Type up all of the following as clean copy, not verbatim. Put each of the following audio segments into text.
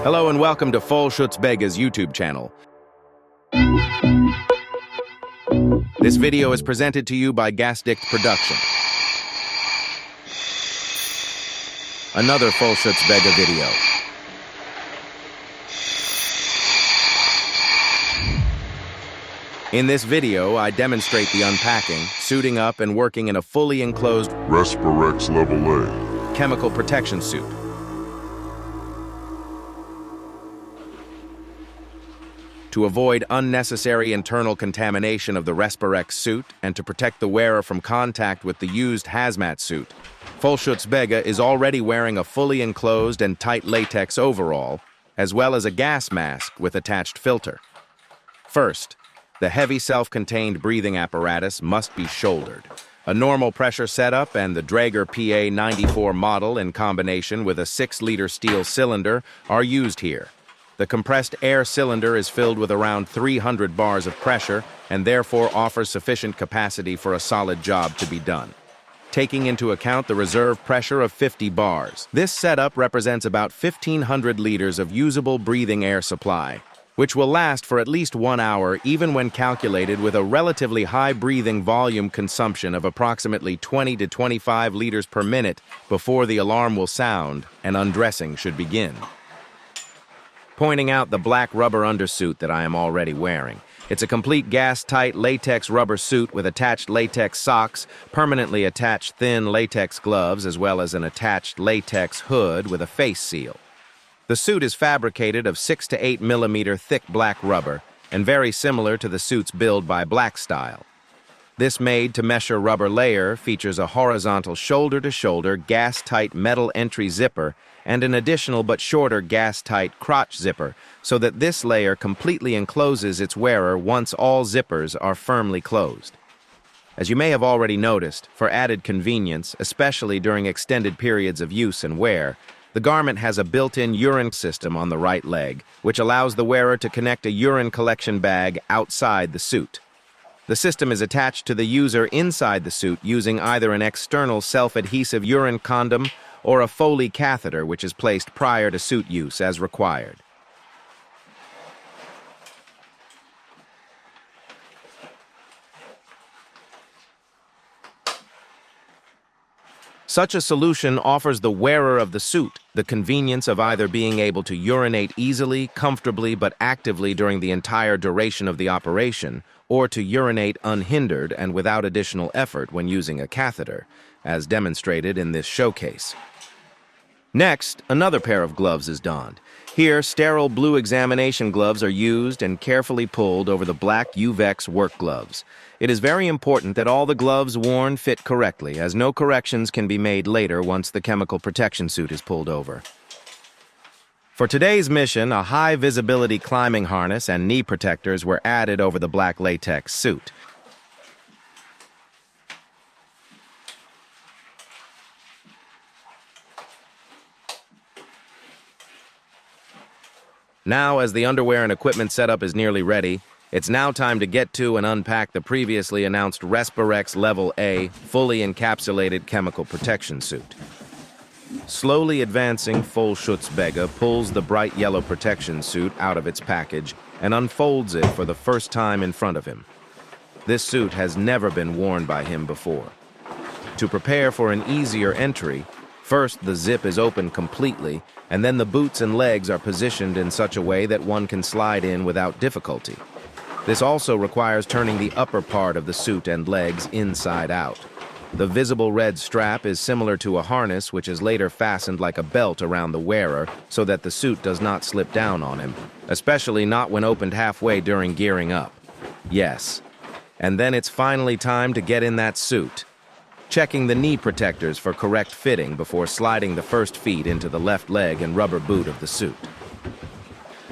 Hello and welcome to vollschutzbegge's YouTube channel. This video is presented to you by Gasdicht Production. Another vollschutzbegge video. In this video, I demonstrate the unpacking, suiting up, and working in a fully enclosed RESPIREX Level A chemical protection suit. To avoid unnecessary internal contamination of the RESPIREX suit and to protect the wearer from contact with the used hazmat suit, vollschutzbegge is already wearing a fully enclosed and tight latex overall, as well as a gas mask with attached filter. First, the heavy self-contained breathing apparatus must be shouldered. A normal pressure setup and the Draeger PA94 model in combination with a 6-liter steel cylinder are used here. The compressed air cylinder is filled with around 300 bars of pressure and therefore offers sufficient capacity for a solid job to be done. Taking into account the reserve pressure of 50 bars, this setup represents about 1,500 liters of usable breathing air supply, which will last for at least 1 hour even when calculated with a relatively high breathing volume consumption of approximately 20 to 25 liters per minute before the alarm will sound and undressing should begin. Pointing out the black rubber undersuit that I am already wearing. It's a complete gas-tight latex rubber suit with attached latex socks, permanently attached thin latex gloves, as well as an attached latex hood with a face seal. The suit is fabricated of 6 to 8 millimeter thick black rubber and very similar to the suits built by Blackstyle. This made-to-measure rubber layer features a horizontal shoulder-to-shoulder gas-tight metal entry zipper and an additional but shorter gas-tight crotch zipper, so that this layer completely encloses its wearer once all zippers are firmly closed. As you may have already noticed, for added convenience, especially during extended periods of use and wear, the garment has a built-in urine system on the right leg, which allows the wearer to connect a urine collection bag outside the suit. The system is attached to the user inside the suit using either an external self-adhesive urine condom or a Foley catheter, which is placed prior to suit use as required. Such a solution offers the wearer of the suit the convenience of either being able to urinate easily, comfortably, but actively during the entire duration of the operation, or to urinate unhindered and without additional effort when using a catheter, as demonstrated in this showcase. Next, another pair of gloves is donned. Here, sterile blue examination gloves are used and carefully pulled over the black Uvex work gloves. It is very important that all the gloves worn fit correctly, as no corrections can be made later once the chemical protection suit is pulled over. For today's mission, a high-visibility climbing harness and knee protectors were added over the black latex suit. Now, as the underwear and equipment setup is nearly ready, it's now time to get to and unpack the previously announced RESPIREX Level A fully encapsulated chemical protection suit. Slowly advancing, vollschutzbegge pulls the bright yellow protection suit out of its package and unfolds it for the first time in front of him. This suit has never been worn by him before. To prepare for an easier entry, first the zip is opened completely, and then the boots and legs are positioned in such a way that one can slide in without difficulty. This also requires turning the upper part of the suit and legs inside out. The visible red strap is similar to a harness which is later fastened like a belt around the wearer so that the suit does not slip down on him, especially not when opened halfway during gearing up. Yes. And then it's finally time to get in that suit. Checking the knee protectors for correct fitting before sliding the first feet into the left leg and rubber boot of the suit.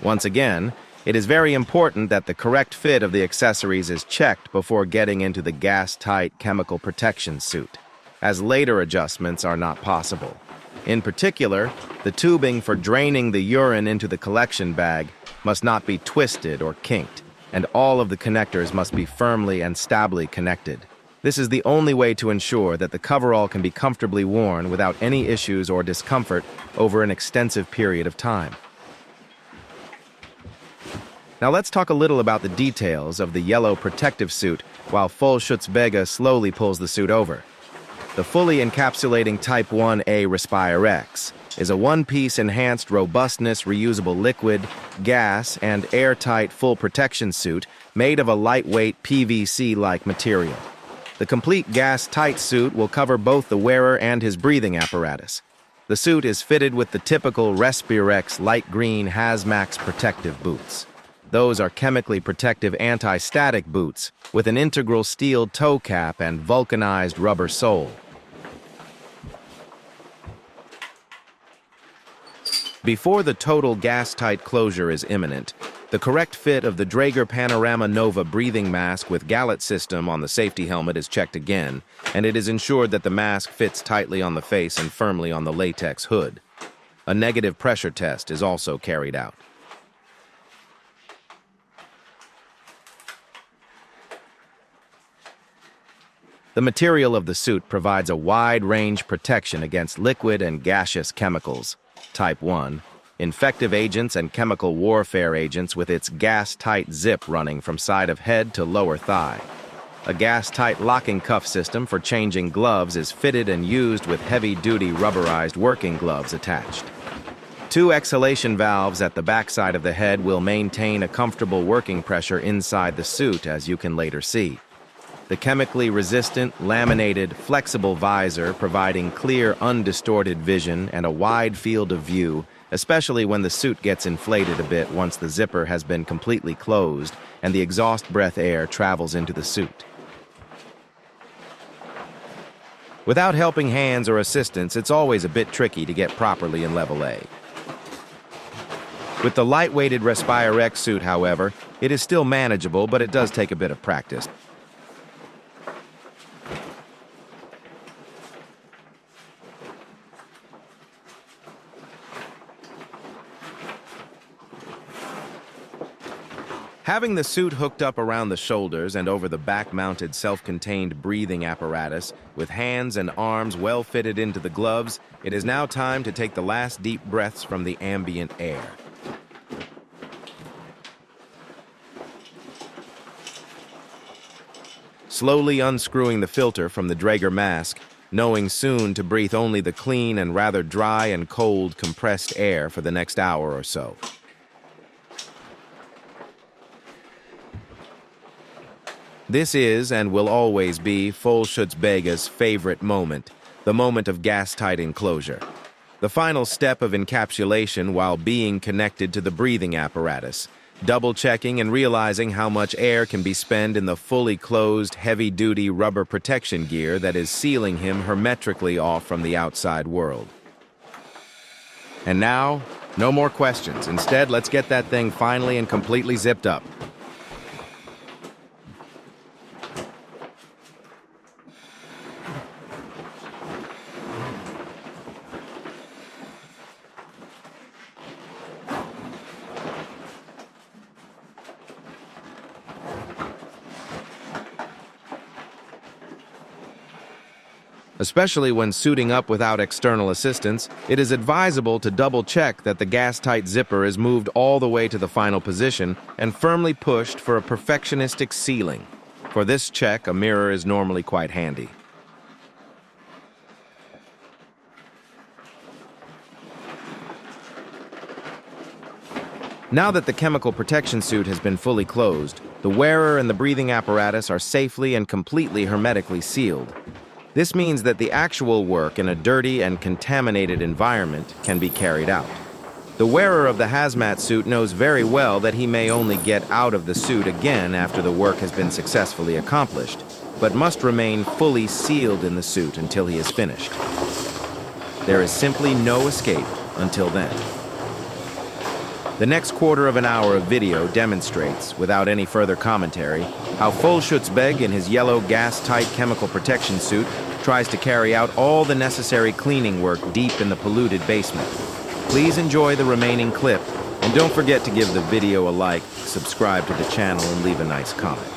Once again, it is very important that the correct fit of the accessories is checked before getting into the gas-tight chemical protection suit, as later adjustments are not possible. In particular, the tubing for draining the urine into the collection bag must not be twisted or kinked, and all of the connectors must be firmly and stably connected. This is the only way to ensure that the coverall can be comfortably worn without any issues or discomfort over an extensive period of time. Now let's talk a little about the details of the yellow protective suit while vollschutzbegge slowly pulls the suit over. The fully encapsulating Type 1A RESPIREX is a one-piece enhanced robustness reusable liquid, gas, and airtight full protection suit made of a lightweight PVC-like material. The complete gas-tight suit will cover both the wearer and his breathing apparatus. The suit is fitted with the typical RESPIREX light green Hazmat protective boots. Those are chemically protective anti-static boots with an integral steel toe cap and vulcanized rubber sole. Before the total gas-tight closure is imminent, the correct fit of the Draeger Panorama Nova breathing mask with Gallet system on the safety helmet is checked again, and it is ensured that the mask fits tightly on the face and firmly on the latex hood. A negative pressure test is also carried out. The material of the suit provides a wide-range protection against liquid and gaseous chemicals, Type 1, infective agents and chemical warfare agents with its gas-tight zip running from side of head to lower thigh. A gas-tight locking cuff system for changing gloves is fitted and used with heavy-duty rubberized working gloves attached. 2 exhalation valves at the backside of the head will maintain a comfortable working pressure inside the suit, as you can later see. The chemically resistant, laminated, flexible visor providing clear, undistorted vision and a wide field of view, especially when the suit gets inflated a bit once the zipper has been completely closed and the exhaust breath air travels into the suit. Without helping hands or assistance, it's always a bit tricky to get properly in level A. With the light-weighted RESPIREX suit, however, it is still manageable, but it does take a bit of practice. Having the suit hooked up around the shoulders and over the back-mounted self-contained breathing apparatus, with hands and arms well fitted into the gloves, it is now time to take the last deep breaths from the ambient air. Slowly unscrewing the filter from the Draeger mask, knowing soon to breathe only the clean and rather dry and cold compressed air for the next hour or so. This is and will always be vollschutzbegge's favorite moment, the moment of gas-tight enclosure. The final step of encapsulation while being connected to the breathing apparatus, double-checking and realizing how much air can be spent in the fully closed, heavy-duty rubber protection gear that is sealing him hermetically off from the outside world. And now, no more questions. Instead, let's get that thing finally and completely zipped up. Especially when suiting up without external assistance, it is advisable to double-check that the gas-tight zipper is moved all the way to the final position and firmly pushed for a perfectionistic sealing. For this check, a mirror is normally quite handy. Now that the chemical protection suit has been fully closed, the wearer and the breathing apparatus are safely and completely hermetically sealed. This means that the actual work in a dirty and contaminated environment can be carried out. The wearer of the hazmat suit knows very well that he may only get out of the suit again after the work has been successfully accomplished, but must remain fully sealed in the suit until he is finished. There is simply no escape until then. The next quarter of an hour of video demonstrates, without any further commentary, how vollschutzbegge in his yellow gas-tight chemical protection suit tries to carry out all the necessary cleaning work deep in the polluted basement. Please enjoy the remaining clip, and don't forget to give the video a like, subscribe to the channel, and leave a nice comment.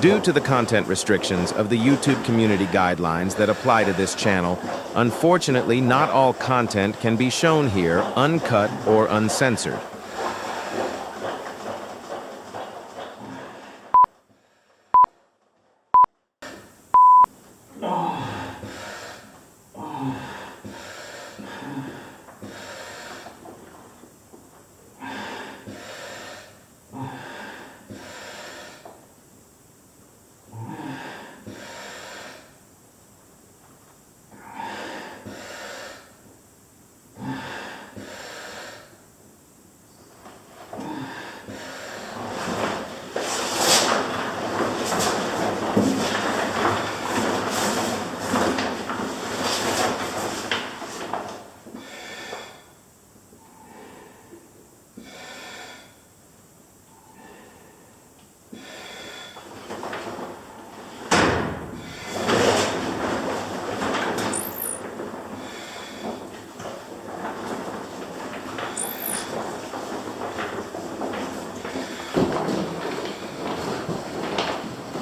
Due to the content restrictions of the YouTube community guidelines that apply to this channel, unfortunately, not all content can be shown here uncut or uncensored.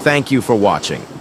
Thank you for watching.